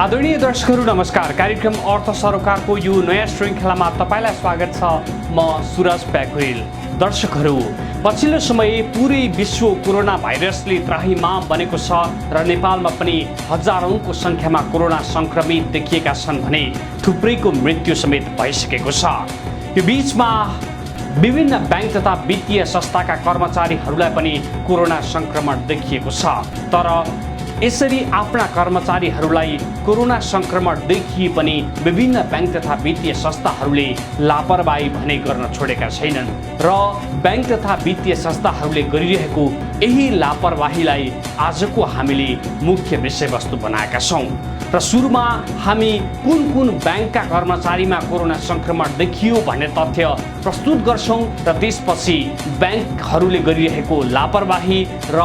आदरणीय दर्शकहरू नमस्कार। कार्यक्रम अर्थ सरोकारको यो नयाँ श्रृङ्खलामा तपाईलाई स्वागत छ। म सुरज प्याकुरेल। दर्शकहरू, पछिल्लो समय पुरै विश्व कोरोना भाइरसले त्राहिमाम बनेको छ र नेपालमा पनि हजारौंको संख्यामा कोरोना संक्रमित देखिएका छन् भने थुप्रैको मृत्यु समेत भइसकेको छ। यो बीचमा विभिन्न बैंक तथा वित्तीय संस्थाका कर्मचारीहरूलाई पनि कोरोना संक्रमण देखिएको छ। तर यसरी आफ्ना कर्मचारीहरूलाई कोरोना संक्रमण देखिए पनि विभिन्न बैंक तथा वित्तीय संस्थाहरूले लापरवाही भने गर्न छोडेका छैनन् र बैंक तथा वित्तीय संस्थाहरूले गरिरहेको यही लापरवाहीलाई आजको हामीले मुख्य विषयवस्तु बनाएका छौँ। र सुरुमा हामी कुन कुन बैंकका कर्मचारीमा कोरोना संक्रमण देखियो भन्ने तथ्य प्रस्तुत गर्छौँ र त्यसपछि बैंकहरूले गरिरहेको लापरवाही र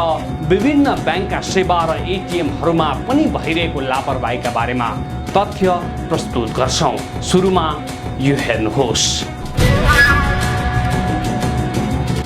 विभिन्न बैंकका सेवा र एटीएमहरूमा पनि भइरहेको लापरवाहीका बारेमा तथ्य प्रस्तुत गर्छौँ। सुरुमा यो हेर्नुहोस्।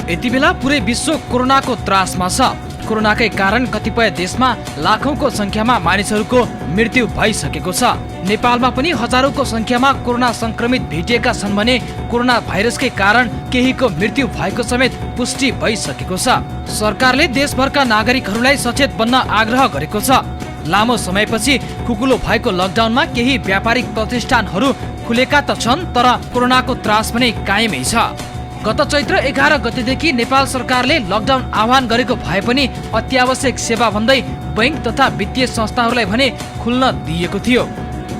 यति बेला पुरै विश्व कोरोनाको त्रासमा छ। कोरोनाकै कारण कतिपय देशमा लाखौंको संख्यामा मानिसहरूको मृत्यु भइसकेको छ। नेपालमा पनि हजारौंको संख्यामा कोरोना संक्रमित भेटिएका छन् भने कोरोना भाइरसकै कारण केहीको मृत्यु भएको समेत पुष्टि भइसकेको छ। सरकारले देशभरका नागरिकहरूलाई सचेत बन्न आग्रह गरेको छ। लामो समयपछि खुकुलो भएको लकडाउनमा केही व्यापारिक प्रतिष्ठानहरू खुलेका त छन्, तर कोरोनाको त्रास पनि कायमै छ। गत चैत्र 11 गतेदेखि नेपाल सरकारले लकडाउन आह्वान गरेको भए पनि अत्यावश्यक सेवा भन्दै बैंक तथा वित्तीय संस्थाहरूलाई भने खुल्न दिएको थियो।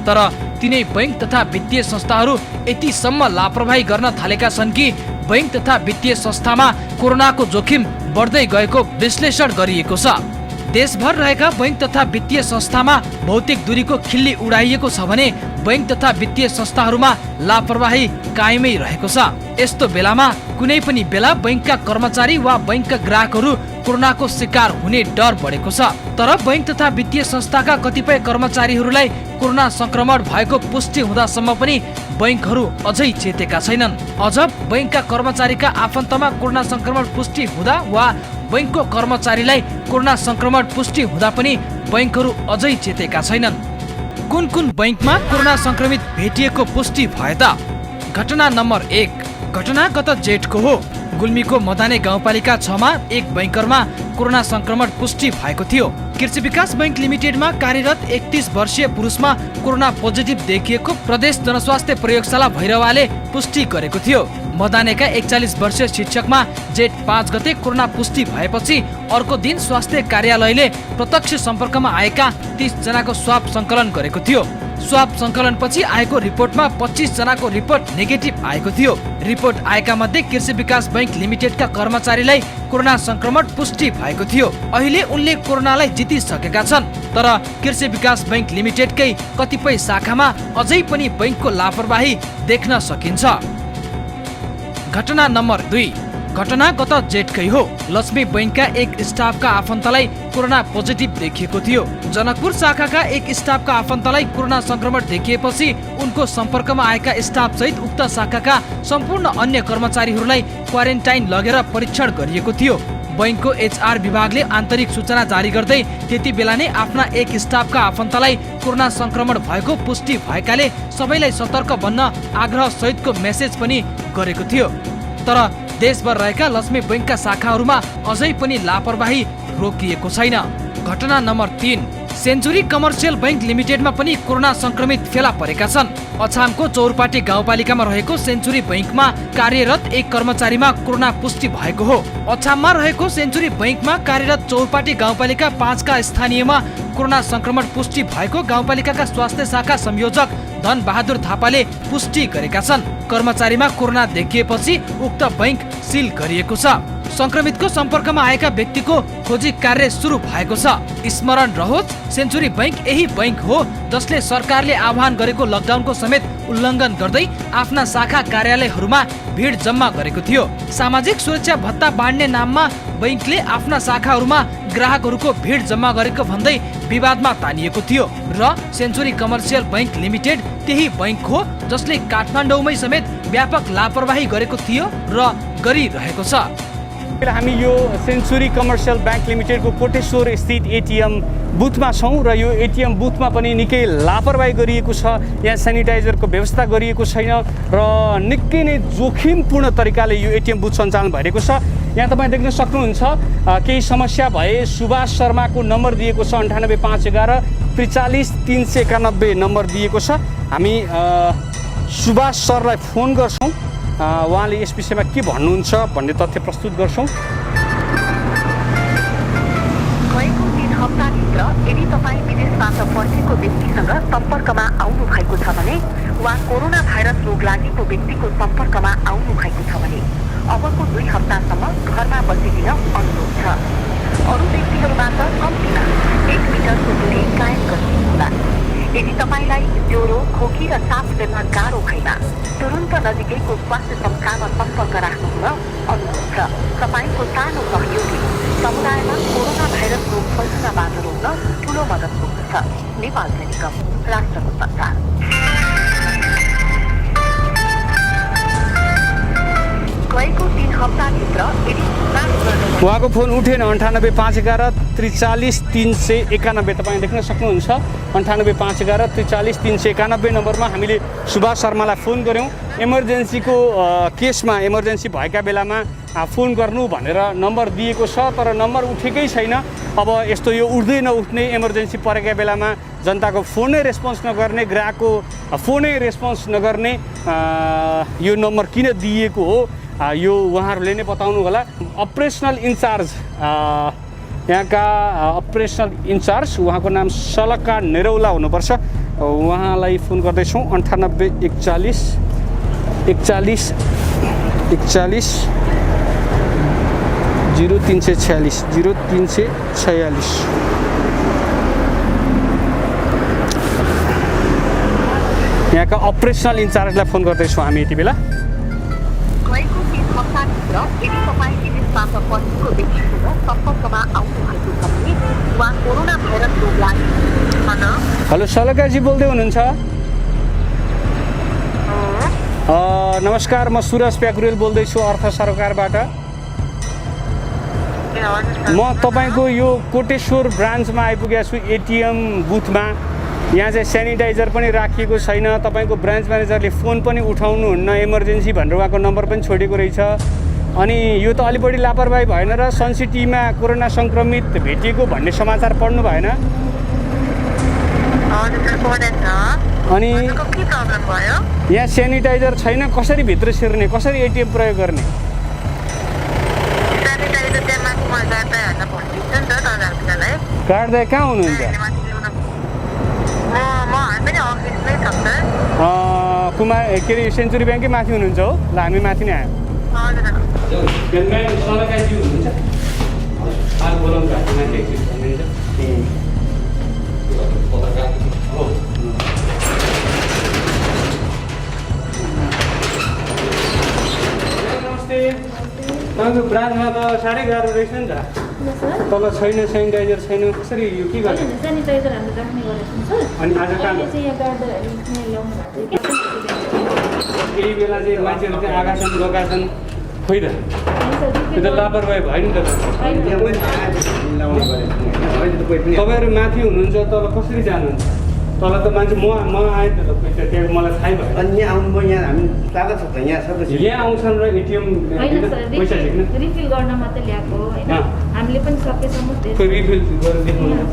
तर तिनै बैंक तथा वित्तीय संस्थाहरू यतिसम्म लापरवाही गर्न थालेका छन् कि बैंक तथा वित्तीय संस्थामा कोरोनाको जोखिम बढ्दै गएको विश्लेषण गरिएको छ। देशभर रहेका बैंक तथा वित्तीय संस्थामा भौतिक दूरीको खिल्ली उडाइएको छ भने बैंक तथा वित्तीय संस्थाहरूमा लापरवाही कायमै रहेको छ। यस्तो बेलामा कुनै पनि बेला बैंकका कर्मचारी वा बैंकका ग्राहकहरू कोरोनाको शिकार हुने डर बढेको छ। तर बैंक तथा वित्तीय संस्थाका कतिपय कर्मचारीहरूलाई कोरोना संक्रमण भएको पुष्टि हुँदासम्म पनि बैंकहरू अझै चेतेका छैनन्। अझ बैंकका कर्मचारीका आफन्तमा कोरोना संक्रमण पुष्टि हुँदा वा बैंकको कर्मचारीलाई कोरोना संक्रमण पुष्टि हुँदा पनि बैंकहरू अझै चेतेका छैनन्। कुन कुन बैंकमा कोरोना संक्रमित भेटिएको पुष्टि भए त? घटना नम्बर 1। घटना गत जेठको हो। गुल्मीको मदाने गाउँपालिका 6 मा एक बैंकरमा कोरोना संक्रमण पुष्टि भएको थियो। कृषि विकास बैंक लिमिटेडमा कार्यरत 31 वर्षीय पुरुषमा कोरोना पोजिटिभ देखिएको प्रदेश जनस्वास्थ्य प्रयोगशाला भैरवाले पुष्टि गरेको थियो। मदानेका 41 वर्षीय शिक्षकमा जेठ 5 गते कोरोना पुष्टि भएपछि अर्को दिन स्वास्थ्य कार्यालयले प्रत्यक्ष सम्पर्कमा आएका 30 जनाको स्वाब संकलन गरेको थियो। स्वाब संकलनपछि आएको रिपोर्टमा 25 जनाको रिपोर्ट नेगेटिभ आएको थियो। रिपोर्ट आएका मध्ये कृषि विकास बैंक लिमिटेडका कर्मचारीलाई कोरोना संक्रमण पुष्टि भएको थियो। अहिले उनले कोरोनालाई जितिसकेका छन्। तर कृषि विकास बैंक लिमिटेडकै कतिपय शाखामा अझै पनि बैंकको लापरवाही देख्न सकिन्छ। घटना नम्बर 2। घटना गत जेठकै हो। लक्ष्मी बैंकका एक स्टाफका आफन्तलाई कोरोना पोजिटिभ देखिएको थियो। जनकपुर शाखाका एक स्टाफका आफन्तलाई कोरोना संक्रमण देखिएपछि उनको सम्पर्कमा आएका स्टाफ सहित उक्त शाखाका सम्पूर्ण अन्य कर्मचारीहरूलाई क्वारेन्टाइन लगेर परीक्षण गरिएको थियो। बैंकको एचआर विभागले आन्तरिक सूचना जारी गर्दै त्यति बेला नै आफ्ना एक स्टाफका आफन्तलाई कोरोना संक्रमण भएको पुष्टि भएकाले सबैलाई सतर्क बन्न आग्रह सहितको मेसेज पनि गरेको थियो। तर देशभर रहेका लक्ष्मी बैंकका शाखाहरूमा अझै पनि लापरवाही रोकिएको छैन। घटना नम्बर 3। सेन्चुरी कमर्सियल बैंक लिमिटेडमा पनि कोरोना संक्रमित फेला परेका छन्। अछामको चौरपाटी गाउँपालिकामा रहेको सेन्चुरी बैंकमा कार्यरत एक कर्मचारीमा कोरोना पुष्टि भएको हो। अछाममा रहेको सेन्चुरी बैंकमा कार्यरत चौरपाटी गाउँपालिका 5 का स्थानीयमा कोरोना संक्रमण पुष्टि भएको गाउँपालिकाका स्वास्थ्य शाखा संयोजक धन बहादुर थापाले पुष्टि गरेका छन्। कर्मचारीमा कोरोना देखिएपछि उक्त बैंक सिल गरिएको छ। संक्रमितको सम्पर्कमा आएका व्यक्तिको खोजी कार्य सुरु भएको छ। स्मरण रहोस्, सेन्चुरी बैंक यही बैंक हो जसले सरकारले आह्वान गरेको लकडाउनको समेत उल्लङ्घन गर्दै आफ्ना शाखा कार्यालयहरूमा भिड जम्मा गरेको थियो। सामाजिक सुरक्षा भत्ता बाँड्ने नाममा बैंकले आफ्ना शाखाहरूमा ग्राहकहरूको भिड जम्मा गरेको भन्दै विवादमा तानिएको थियो। र सेन्चुरी कमर्सियल बैंक लिमिटेड त्यही बैंक हो जसले काठमाडौँमै समेत व्यापक लापरवाही गरेको थियो र गरिरहेको छ। हामी यो सेन्चुरी कमर्सियल बैंक लिमिटेडको कोटेश्वर स्थित एटीएम बुथमा छौँ र यो एटिएम बुथमा पनि निकै लापरवाही गरिएको छ। यहाँ सेनिटाइजरको व्यवस्था गरिएको छैन र निकै नै जोखिमपूर्ण तरिकाले यो एटिएम बुथ सञ्चालन भइरहेको छ। यहाँ तपाईँ देख्न सक्नुहुन्छ केही समस्या भए सुभाष शर्माको नम्बर दिएको छ 98 511 43 391 नम्बर दिएको छ। हामी सुभाष सरलाई फोन गर्छौँ, उहाँले यस विषयमा के भन्नुहुन्छ भन्ने तथ्य प्रस्तुत गर्छौँ। गएको 3 हप्ताभित्र यदि तपाईँ विदेशबाट फर्केको व्यक्तिसँग सम्पर्कमा आउनु भएको छ भने वा कोरोना भाइरस रोग लागेको व्यक्तिको सम्पर्कमा आउनु भएको छ भने अबको 2 हप्तासम्म घरमा बसिदिन अनुरोध छ। अरू व्यक्तिहरूबाट कम्तीमा 1 मिटरको दूरी कायम गर्नुहोला। यदि तपाईँलाई ज्वरो, खोकी र सास फेर्न गाह्रो भएमा तुरुन्त नजिकैको स्वास्थ्य संस्थामा सम्पर्क राख्नु हुन अनुरोध छ। तपाईँको सानो सहयोगले समुदायमा कोरोना भाइरस रोग फैलिनबाट रोक्न ठूलो मद्दत पुग्दछ। नेपाल टेलिकम, राष्ट्रको सञ्चार। गएको 3 हप्ताभित्र यदि उहाँको फोन उठेन। 98 511 43 391 तपाईँ देख्न सक्नुहुन्छ। 98 511 43 391 नम्बरमा हामीले सुभाष शर्मालाई फोन गऱ्यौँ। इमर्जेन्सीको केसमा इमर्जेन्सी भएका बेलामा फोन गर्नु भनेर नम्बर दिएको छ, तर नम्बर उठेकै छैन। अब यस्तो यो उठ्दै नउठ्ने इमर्जेन्सी परेका बेलामा जनताको फोनै रेस्पोन्स नगर्ने, ग्राहकको फोनै रेस्पोन्स नगर्ने यो नम्बर किन दिएको हो यो उहाँहरूले नै बताउनु होला। अपरेसनल इन्चार्ज यहाँका अपरेसनल इन्चार्ज उहाँको नाम सलका नेरौला हुनुपर्छ, उहाँलाई फोन गर्दैछौँ। 98 41 41 41 0346 0346। यहाँका अपरेसनल इन्चार्जलाई फोन गर्दैछौँ हामी यति बेला। गएको 3 हप्ताभित्र यदि तपाईँ विदेशबाट फर्केको व्यक्तिसँग सम्पर्कमा आउनु भएको छ भने वा कोरोना भाइरस रोग लागेको। हेलो सलकाजी बोल्दै हुनुहुन्छ? नमस्कार, म सुरज प्याकुरेल बोल्दैछु अर्थ सरकारबाट। म तपाईँको यो कोटेश्वर ब्रान्चमा आइपुगेको छु एटिएम बुथमा। यहाँ चाहिँ सेनिटाइजर पनि राखिएको छैन। तपाईँको ब्रान्च म्यानेजरले फोन पनि उठाउनुहुन्न, इमर्जेन्सी भनेर उहाँको नम्बर पनि छोडेको रहेछ। अनि यो त अलि बढी लापरवाही भएन र सनसिटीमा कोरोना सङ्क्रमित भेटिएको भन्ने समाचार पढ्नु भएन? अनि यहाँ सेनिटाइजर छैन, कसरी भित्र छिर्ने, कसरी एटिएम प्रयोग गर्ने? काट्दा कहाँ हुनुहुन्छ? कुमार के अरे सेन्चुरी ब्याङ्कै माथि हुनुहुन्छ हो? ल हामी माथि नै आयौँ। तपाईँको ब्रान्चमा त साह्रै गाह्रो रहेछ नि त। तल छैन, सेनिटाइजर छैन, कसरी यो के गर्ने? सेनिटाइजर हामीले राख्ने गरेको छौँ। अनि आज कहाँ केही बेला चाहिँ मान्छेहरू चाहिँ आएका छन्, गएका छन्, खोइ त त्यो त लापरवाही भयो नि त। तपाईँहरू माथि हुनुहुन्छ, तल कसरी जानुहुन्छ? तल त मान्छे म आएँ त पैसा त्यहाँ मलाई थाहै भयो। अनि यहाँ आउनुभयो, यहाँ हामी चालक छ त यहाँ सब यहाँ आउँछन् र एटिएम पैसा झिक्न रिफिल गर्न मात्रै ल्याएको होइन, हामीले पनि सकेसम्म खोइ रिफिल गरेर देख्नुहुन्छ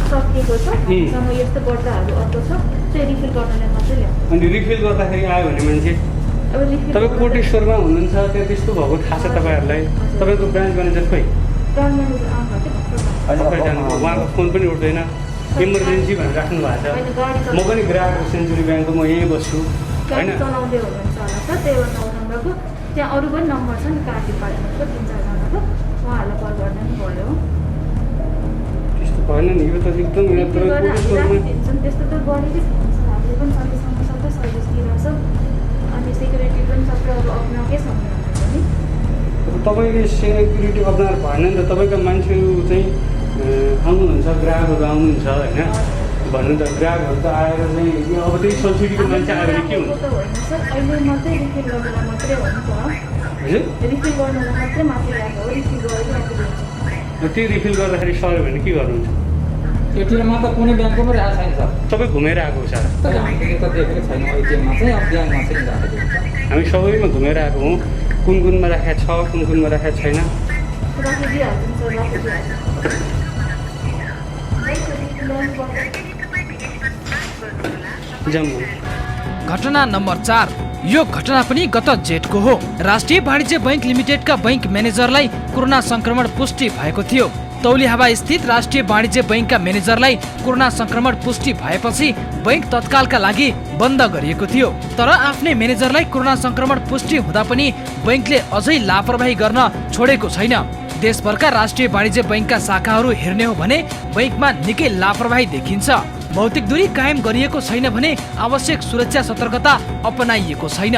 सकिएको छ। सँग यस्तो बट्टाहरू अर्को छ, त्यो रिफिल गर्नलाई मात्रै ल्याएको। अनि रिफिल गर्दाखेरि आयो भने मान्छे अब रिफिल तपाईँ कोटेश्वरमा हुनुहुन्छ, त्यहाँ त्यस्तो भएको थाहा छ तपाईँहरूलाई? तपाईँको ब्रान्च म्यानेजर खोइ ब्रान्च म्यानेजर आउनुभएको जानु, उहाँको फोन पनि उठ्दैन, इमर्जेन्सी भनेर राख्नु भएको छ। म पनि ग्राहक हो सेन्चुरी ब्याङ्कको, म यहीँ बस्छु होइन। चलाउँदै हुनुहुन्छ होला सर, त्यही भएर 9 नम्बरको त्यहाँ अरू पनि नम्बर छ नि, कार्ड डिपार्टमेन्टको 3-4 जनाको, उहाँहरूलाई कल गर्दा पनि भयो। त्यस्तो भएन नि, यो त एकदम त्यस्तो त गरेकै छैन सर, हामीले पनि सकेसम्म सबै सर्भिस दिइरहेको छ। अनि सेक्युरिटी पनि सबै अब अप्नाएकै छ नि। तपाईँले सेक्युरिटी अप्नाएर भएन नि त। तपाईँको मान्छेहरू चाहिँ आउनुहुन्छ, ग्राहकहरू आउनुहुन्छ होइन भन्नु त। ग्राहकहरू त आएर चाहिँ अब त्यही सब्सिडीको मान्छे आएर के हुन्छ? अहिले मात्रै रिफिल गर्नुलाई मात्रै हो नि त, हजुर रिफिल गर्नुलाई मात्रै माथि ल्याएको हो, रिफिल गरेर त्यो रिफिल गर्दाखेरि सर्यो भने के गर्नुहुन्छ? एटिएममा त कुनै ब्याङ्कमा राखेको छैन सर। सबै घुमेर आएको छ। तर हामीले त देखेको छैनौँ एटिएममा चाहिँ, अब ब्याङ्कमा चाहिँ राखेको छ। हामी सबैमा घुमेर आएको हौँ, कुन कुनमा राखेको छ कुन कुनमा राखेको छैन। राखिदिइहाल्छौँ सर, राखिदिइहाल्छौँ। जम्मू घटना नम्बर 4। यो घटना पनि गत जेठको हो। राष्ट्रिय वाणिज्य बैंक लिमिटेडका बैंक म्यानेजरलाई कोरोना संक्रमण पुष्टि भएको थियो। तौलिहावा स्थित राष्ट्रिय वाणिज्य बैंकका म्यानेजरलाई कोरोना संक्रमण पुष्टि भएपछि बैंक तत्कालका लागि बन्द गरिएको थियो। तर आफ्नै म्यानेजरलाई कोरोना संक्रमण पुष्टि हुँदा पनि बैंकले अझै लापरवाही गर्न छोडेको छैन। देशभरका राष्ट्रिय वाणिज्य बैंकका शाखाहरू हेर्ने हो भने बैंकमा निकै लापरवाही देखिन्छ। भौतिक दूरी कायम गरिएको छैन भने आवश्यक सुरक्षा सतर्कता अपनाइएको छैन।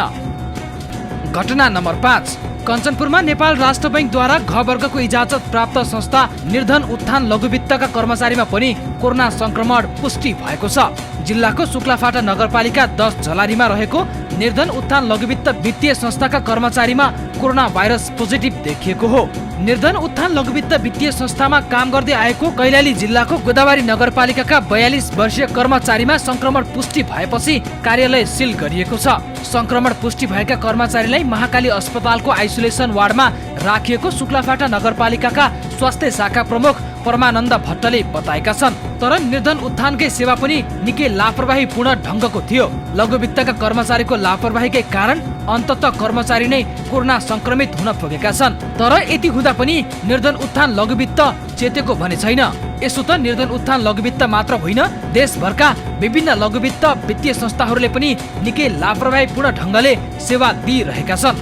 घटना नम्बर 5। कञ्चनपुरमा नेपाल राष्ट्र बैंकद्वारा घ वर्गको इजाजत प्राप्त संस्था निर्धन उत्थान लघुवित्तका कर्मचारीमा पनि कोरोना संक्रमण पुष्टि भएको छ। जिल्लाको शुक्लाफाटा नगरपालिका 10 झलारीमा रहेको निर्धन उत्थान लघुवित्त वित्तीय संस्थाका कर्मचारीमा कोरोना भाइरस पोजिटिभ देखिएको हो। निर्धन उत्थान लघुवित्त वित्तीय संस्थामा काम गर्दै आएको कैलाली जिल्लाको गोदावरी नगरपालिकाका 42 वर्षीय कर्मचारीमा संक्रमण पुष्टि भएपछि कार्यालय सिल गरिएको छ। संक्रमण पुष्टि भएका कर्मचारीलाई महाकाली अस्पतालको आइसोलेसन वार्डमा राखिएको शुक्लाफाटा नगरपालिकाका स्वास्थ्य शाखा प्रमुख परमानन्द भट्टले बताएका छन्। तर निर्धन उत्थानकै सेवा पनि निकै लापरवाहीपूर्ण ढङ्गको थियो। लघुवित्तका कर्मचारीको लापरवाहीकै कारण अन्ततः कर्मचारी नै कोरोना संक्रमित हुन पुगेका छन्। तर यति हुँदा पनि निर्धन उत्थान लघुवित्त चेतेको भने छैन। यसो त निर्धन उत्थान लघुवित्त मात्र होइन, देशभरका विभिन्न लघुवित्त वित्तीय संस्थाहरूले पनि निकै लापरवाहीपूर्ण ढङ्गले सेवा दिइरहेका छन्।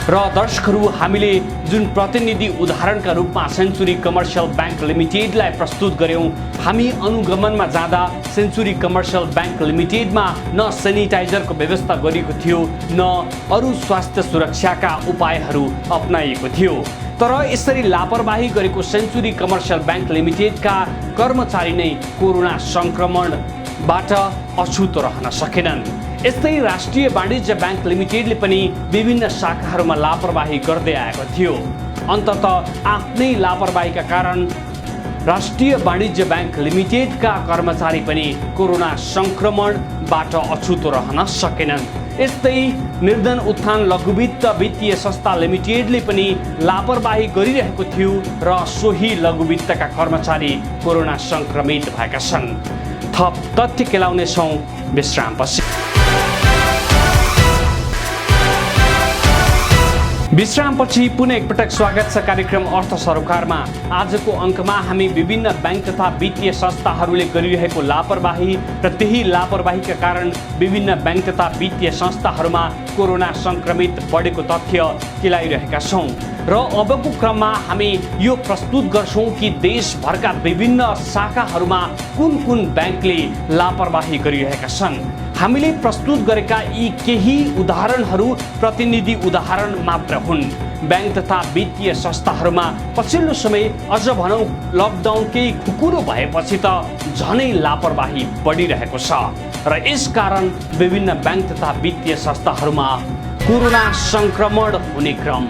र दर्शकहरू, हामीले जुन प्रतिनिधि उदाहरणका रूपमा सेन्चुरी कमर्सियल बैंक लिमिटेडलाई प्रस्तुत गर्यौं, हामी अनुगमनमा जाँदा सेन्चुरी कमर्सियल बैंक लिमिटेडमा न सेनिटाइजरको व्यवस्था गरिएको थियो, न अरू स्वास्थ्य सुरक्षाका उपायहरू अपनाइएको थियो। तर यसरी लापरवाही गरेको सेन्चुरी कमर्सियल बैंक लिमिटेडका कर्मचारी नै कोरोना संक्रमणबाट अछुतो रहन सकेनन्। यस्तै राष्ट्रिय वाणिज्य बैंक लिमिटेडले पनि विभिन्न शाखाहरूमा लापरवाही गर्दै आएको थियो। अन्ततः आफ्नै लापरवाहीका कारण राष्ट्रिय वाणिज्य बैंक लिमिटेडका कर्मचारी पनि कोरोना संक्रमणबाट अछुतो रहन सकेनन्। यस्तै निर्धन उत्थान लघुवित्त वित्तीय संस्था लिमिटेडले पनि लापरवाही गरिरहेको थियो र सोही लघुवित्तका कर्मचारी कोरोना संक्रमित भएका छन्। थप तथ्य केलाउनेछौँ विश्रामपछि। विश्रामपछि पुनः एकपटक स्वागत छ कार्यक्रम अर्थ सरोकारमा। आजको अङ्कमा हामी विभिन्न बैंक तथा वित्तीय संस्थाहरूले गरिरहेको लापरवाही र त्यही लापरवाहीका कारण विभिन्न बैंक तथा वित्तीय संस्थाहरूमा कोरोना संक्रमित बढेको तथ्य केलाइरहेका छौँ। र अबको क्रममा हामी यो प्रस्तुत गर्छौँ कि देशभरका विभिन्न शाखाहरूमा कुन कुन बैंकले लापरवाही गरिरहेका छन्। हामीले प्रस्तुत गरेका यी केही उदाहरणहरू प्रतिनिधि उदाहरण मात्र हुन्। बैंक तथा वित्तीय संस्थाहरूमा पछिल्लो समय अझ भनौँ लकडाउनकै खुकुरो भएपछि त झनै लापरवाही बढिरहेको छ र यसकारण विभिन्न बैंक तथा वित्तीय संस्थाहरूमा कोरोना संक्रमण हुने क्रम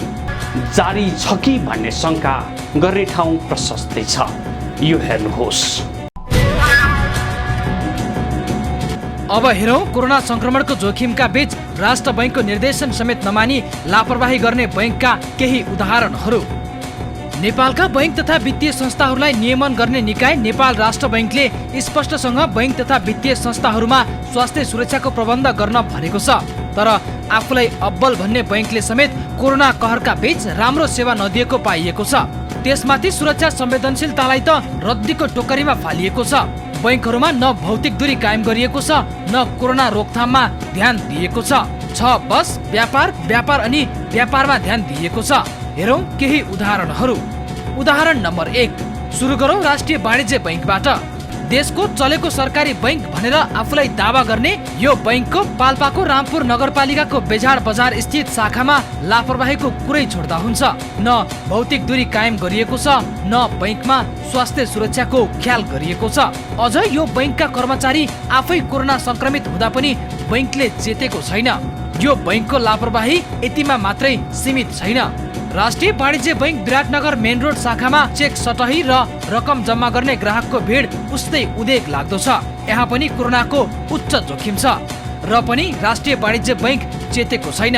जारी छ कि भन्ने शङ्का गर्ने ठाउँ प्रशस्तै छ। यो हेर्नुहोस्। अब हेरौँ कोरोना संक्रमणको जोखिमका बीच राष्ट्र बैंकको निर्देशन समेत नमानी लापरवाही गर्ने बैंकका केही उदाहरणहरू। नेपालका बैंक तथा वित्तीय संस्थाहरूलाई नियमन गर्ने निकाय नेपाल राष्ट्र बैंकले स्पष्टसँग बैंक तथा वित्तीय संस्थाहरूमा स्वास्थ्य सुरक्षाको प्रबन्ध गर्न भनेको छ। तर आफूलाई अब्बल भन्ने बैंकले समेत कोरोना कहरका बीच राम्रो सेवा नदिएको पाइएको छ। त्यसमाथि सुरक्षा संवेदनशीलतालाई त रद्दीको टोकरीमा फालिएको छ। बैंकहरूमा न भौतिक दूरी कायम गरिएको छ, न कोरोना रोकथाममा ध्यान दिएको छ। बस व्यापार अनि व्यापारमा ध्यान दिएको छ। हेरौँ केही उदाहरणहरू। उदाहरण नम्बर 1, सुरु गरौँ राष्ट्रिय वाणिज्य बैंकबाट। देशको चलेको सरकारी बैंक भनेर आफूलाई दावा गर्ने यो बैंकको पाल्पाको रामपुर नगरपालिकाको बेझाड बजार स्थित शाखामा लापरवाहीको कुरै छोड्दा हुन्छ। न भौतिक दूरी कायम गरिएको छ, न बैंकमा स्वास्थ्य सुरक्षाको ख्याल गरिएको छ। अझ यो बैंकका कर्मचारी आफै कोरोना संक्रमित हुँदा पनि बैंकले चेतेको छैन। यो बैंकको लापरवाही यतिमा मात्रै सीमित छैन। राष्ट्रिय वाणिज्य बैंक विराटनगर मेन रोड शाखामा चेक सटही र रकम जम्मा गर्ने ग्राहकको भिड उस्तै उदेक लाग्दो छ। यहाँ पनि कोरोनाको उच्च जोखिम छ र पनि राष्ट्रिय वाणिज्य बैंक चेतेको छैन।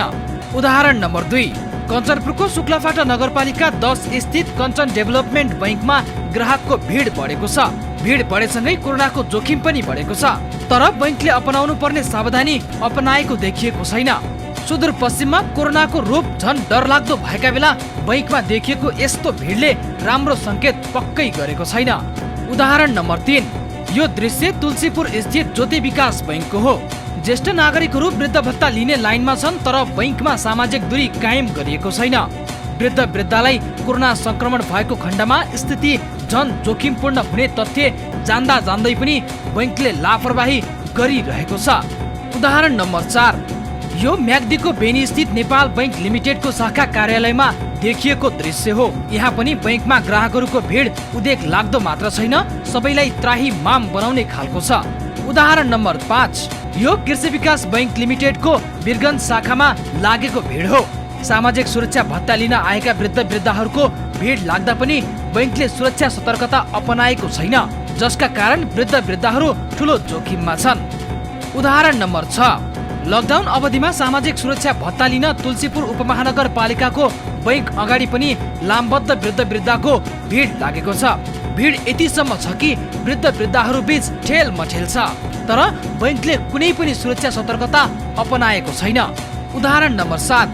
उदाहरण नम्बर 2, कञ्चनपुरको शुक्लाफाटा नगरपालिका 10 स्थित कञ्चन डेभलपमेन्ट बैंकमा ग्राहकको भिड बढेको छ। भिड बढेसँगै कोरोनाको जोखिम पनि बढेको छ, तर बैंकले अपनाउनु पर्ने सावधानी अपनाएको देखिएको छैन। सुदूरपश्चिममा कोरोनाको रूप झन डरलाग्दो भएका बेला बैंकमा देखिएको यस्तो भिडले राम्रो संकेत पक्कै गरेको छैन। उदाहरण नम्बर 3, यो दृश्य तुलसीपुर स्थित ज्योति विकास बैंकको हो। ज्येष्ठ नागरिकहरू वृद्ध भत्ता लिने लाइनमा छन्, तर बैंकमा सामाजिक दूरी कायम गरिएको छैन। वृद्ध वृद्धालाई कोरोना संक्रमण भएको खण्डमा स्थिति झन जोखिमपूर्ण हुने तथ्य जान्दा जान्दै पनि बैंकले लापरवाही गरिरहेको छ। उदाहरण नम्बर 4, यो म्याग्दीको बेनी स्थित नेपाल बैंक लिमिटेडको शाखा कार्यालयमा देखिएको दृश्य हो। यहाँ पनि बैंकमा ग्राहकहरूको भिड उदेक लाग्दो मात्र छैन, सबैलाई त्राही माम बनाउने खालको छ। उदाहरण नम्बर 5, यो कृषि विकास बैंक लिमिटेडको वीरगञ्ज शाखामा लागेको भिड हो। सामाजिक सुरक्षा भत्ता लिन आएका वृद्ध वृद्धाहरूको भिड लाग्दा पनि बैंकले सुरक्षा सतर्कता अपनाएको छैन, जसका कारण वृद्ध वृद्धाहरू ठूलो जोखिममा छन्। उदाहरण नम्बर 6, लकडाउन अवधिमा सामाजिक सुरक्षा भत्ता लिन तुलसीपुर उपमहानगरपालिकाको बैंक अगाडि पनि लामबद्ध वृद्ध वृद्धाको भिड लागेको छ। भिड यतिसम्म छ कि वृद्ध वृद्धाहरू बीच ठेल मठेल छ, तर बैंकले कुनै पनि सुरक्षा सतर्कता अपनाएको छैन। उदाहरण नम्बर 7,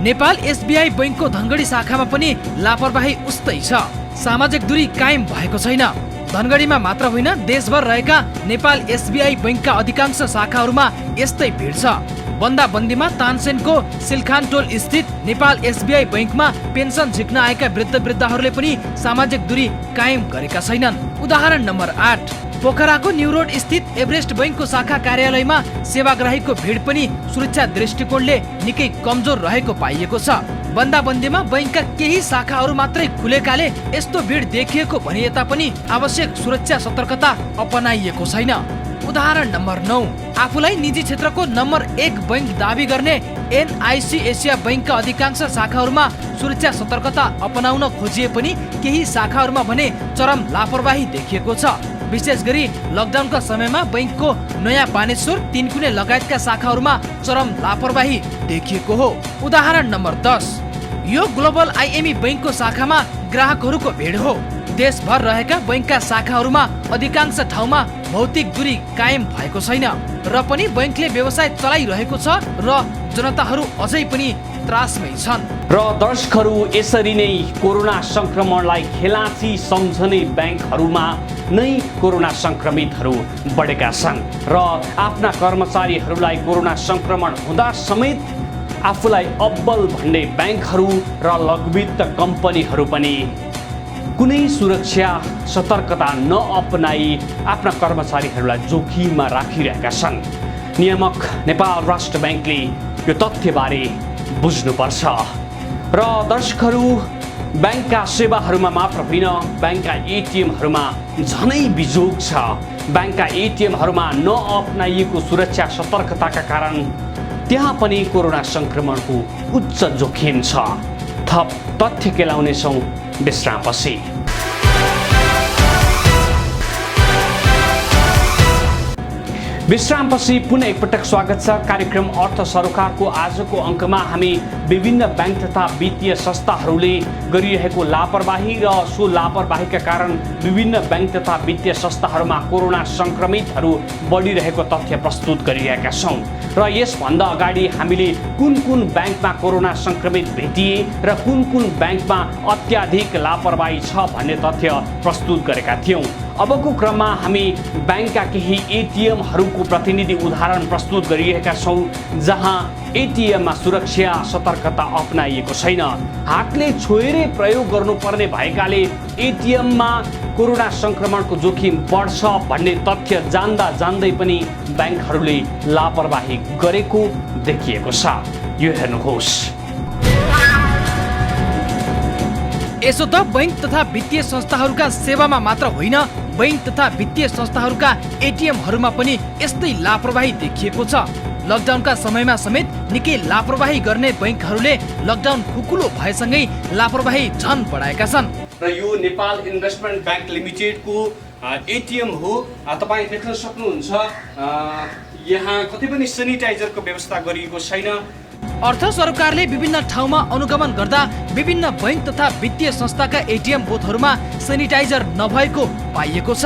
नेपाल एसबीआई बैंकको धनगढी शाखामा पनि लापरवाही उस्तै छ। सामाजिक दूरी कायम भएको छैन। धनगढीमा मात्र होइन, देशभर रहेका नेपाल एसबीआई बैंकका अधिकांश शाखाहरूमा यस्तै भिड छ। बन्दाबन्दीमा तानसेनको सिलखान टोल स्थित नेपाल एसबीआई बैंकमा पेन्सन झिक्न आएका वृद्ध वृद्धाहरूले पनि सामाजिक दूरी कायम गरेका छैनन्। उदाहरण नम्बर 8, पोखराको न्यू रोड स्थित एभरेस्ट बैंकको शाखा कार्यालयमा सेवाग्राहीको भिड पनि सुरक्षा दृष्टिकोणले निकै कमजोर रहेको पाइएको छ। बन्दाबन्दीमा बैंकका केही शाखाहरू मात्रै खुलेकाले यस्तो भिड देखिएको भनिए तापनि आवश्यक सुरक्षा सतर्कता अपनाइएको छैन। उदाहरण नम्बर 9, आफूलाई निजी क्षेत्रको नम्बर 1 बैंक दावी गर्ने एनआईसी एसिया बैंकका अधिकांश शाखाहरूमा सुरक्षा सतर्कता अपनाउन खोजिए पनि केही शाखाहरूमा भने चरम लापरवाही देखिएको छ। विशेष गरी लकडाउनका समयमा बैंकको नयाँ बानेश्वर, तीनकुने लगायतका शाखाहरूमा चरम लापरवाही देखिएको हो। उदाहरण नम्बर 10, यो ग्लोबल आईएमई बैंकको शाखामा ग्राहकहरूको भिड हो। देशभर रहेका बैंकका शाखाहरूमा अधिकांश ठाउँमा भौतिक दूरी कायम भएको छैन, र पनि बैंकले व्यवसाय चलाइरहेको छ र जनताहरू अझै पनि त्रासमै छन्। र दर्शकहरू, यसरी नै कोरोना संक्रमणलाई खेलाची सम्झने बैंकहरूमा नै कोरोना संक्रमितहरू बढेका छन् र आफ्ना कर्मचारीहरूलाई कोरोना संक्रमण हुँदा समेत आफूलाई अब्बल भन्ने बैंकहरू र लघुवित्त कम्पनीहरू पनि कुनै सुरक्षा सतर्कता नअपनाई आफ्ना कर्मचारीहरूलाई जोखिममा राखिरहेका छन्। नियामक नेपाल राष्ट्र बैंकले यो तथ्यबारे बुझ्नुपर्छ। र दर्शकहरू, बैंकका सेवाहरूमा मात्र होइन, बैंकका एटिएमहरूमा झनै बिजोग छ। बैंकका एटिएमहरूमा नअपनाइएको सुरक्षा सतर्कताका कारण त्यहाँ पनि कोरोना संक्रमणको उच्च जोखिम छ। थप तथ्य केलाउनेछौँ विश्रामपछि। विश्रामपछि पुनः एकपटक स्वागत छ। कार्यक्रम अर्थ सरोकारको आजको अङ्कमा हामी विभिन्न बैंक तथा वित्तीय संस्थाहरूले गरिरहेको लापरवाही र सो लापरवाहीका कारण विभिन्न बैंक तथा वित्तीय संस्थाहरूमा कोरोना संक्रमितहरू बढिरहेको तथ्य प्रस्तुत गरिरहेका छौँ। र यसभन्दा अगाडि हामीले कुन कुन बैंकमा कोरोना संक्रमित भेटिए र कुन कुन बैंकमा अत्याधिक लापरवाही छ भन्ने तथ्य प्रस्तुत गरेका थियौँ। अबको क्रममा हामी बैंकका केही एटिएमहरूको प्रतिनिधि उदाहरण प्रस्तुत गरिरहेका छौँ, जहाँ एटिएममा सुरक्षा सतर्कता अपनाइएको छैन। हातले छोएरै प्रयोग गर्नुपर्ने भएकाले एटिएममा कोरोना संक्रमणको जोखिम बढ्छ भन्ने तथ्य जान्दा जान्दै पनि बैंकहरूले लापरवाही गरेको देखिएको छ। यो हेर्नुहोस्। यसो त बैंक तथा वित्तीय संस्थाहरूका सेवामा मात्र होइन, बैंक तथा वित्तीय संस्थाहरूका एटिएमहरूमा पनि यस्तै लापरवाही देखिएको छ। लकडाउनका समयमा समेत निकै लापरवाही गर्ने बैंकहरूले लकडाउन खुकुलो भएसँगै लापरवाही झन बढाएका छन्। र यो नेपाल इन्भेस्टमेन्ट ब्याङ्क लिमिटेडको एटिएम हो। तपाईँ देख्न सक्नुहुन्छ यहाँ कतै पनि सेनिटाइजरको व्यवस्था गरिएको छैन। अर्थ सरकारले विभिन्न ठाउँमा अनुगमन गर्दा विभिन्न बैंक तथा वित्तीय संस्थाका एटिएम बुथहरूमा सेनिटाइजर नभएको पाइएको छ।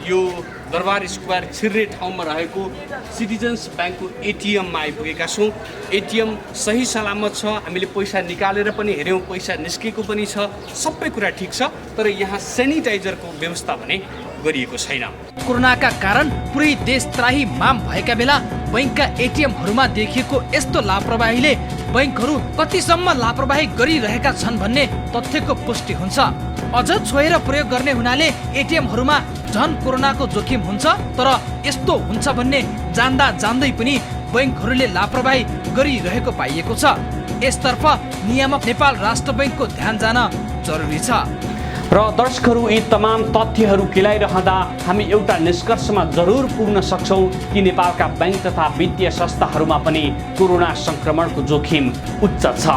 यो दरबार स्क्वायर छिर्रे ठाउँमा रहेको सिटिजन्स ब्याङ्कको एटिएममा आइपुगेका छौँ। एटिएम सही सलामत छ, हामीले पैसा निकालेर पनि हेऱ्यौँ, पैसा निस्केको पनि छ, सबै कुरा ठिक छ, तर यहाँ सेनिटाइजरको व्यवस्था भने गरिएको छैन। कोरोनाका कारण पुरै देश त्राहीमाम भएका बेला बैंकका एटिएमहरूमा देखिएको यस्तो लापरवाहीले बैंकहरू कतिसम्म लापरवाही गरिरहेका छन् भन्ने तथ्यको पुष्टि हुन्छ। अझ छोएर प्रयोग गर्ने हुनाले एटिएमहरूमा झन कोरोनाको जोखिम हुन्छ, तर यस्तो हुन्छ भन्ने जान्दा जान्दै पनि बैंकहरूले लापरवाही गरिरहेको पाइएको छ। यसतर्फ नियामक नेपाल राष्ट्र बैंकको ध्यान जान जरुरी छ। र दर्शकहरू, यी तमाम तथ्यहरू केलाइरहँदा हामी एउटा निष्कर्षमा जरुर पुग्न सक्छौँ कि नेपालका बैंक तथा वित्तीय संस्थाहरूमा पनि कोरोना संक्रमणको जोखिम उच्च छ।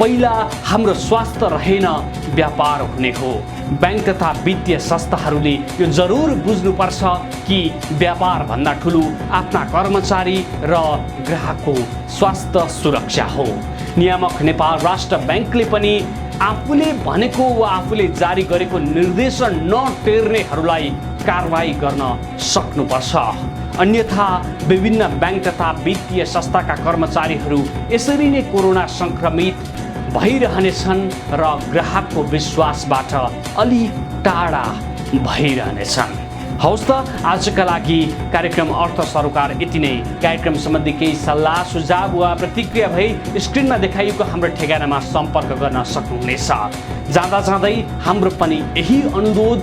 पहिला हाम्रो स्वास्थ्य रहेन, व्यापार हुने हो। बैंक तथा वित्तीय संस्थाहरूले यो जरुर बुझ्नुपर्छ कि व्यापार भन्दा ठुलो आफ्ना कर्मचारी र ग्राहकको स्वास्थ्य सुरक्षा हो। नियामक नेपाल राष्ट्र बैंकले पनि आफूले भनेको वा आफूले जारी गरेको निर्देशन नटेर्नेहरूलाई कारबाही गर्न सक्नुपर्छ। अन्यथा विभिन्न बैंक तथा वित्तीय संस्थाका कर्मचारीहरू यसरी नै कोरोना संक्रमित भइरहनेछन् र ग्राहकको विश्वासबाट अलि टाढा भइरहनेछन्। हौस् त, आजका लागि कार्यक्रम अर्थ सरोकार यति नै। कार्यक्रम सम्बन्धी केही सल्लाह सुझाव वा प्रतिक्रिया भई स्क्रिनमा देखाइएको हाम्रो ठेगानामा सम्पर्क गर्न सक्नुहुनेछ। जाँदा जाँदै हाम्रो पनि यही अनुरोध,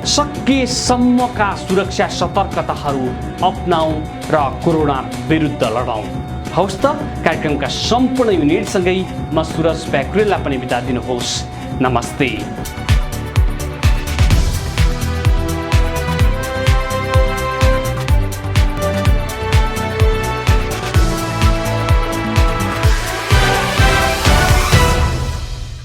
सकेसम्मका सुरक्षा सतर्कताहरू अपनाऊ र कोरोना विरुद्ध लडौँ। हौस् त, कार्यक्रमका सम्पूर्ण युनिटसँगै म सुरज प्याकुरेललाई पनि बिदा दिनुहोस्। नमस्ते।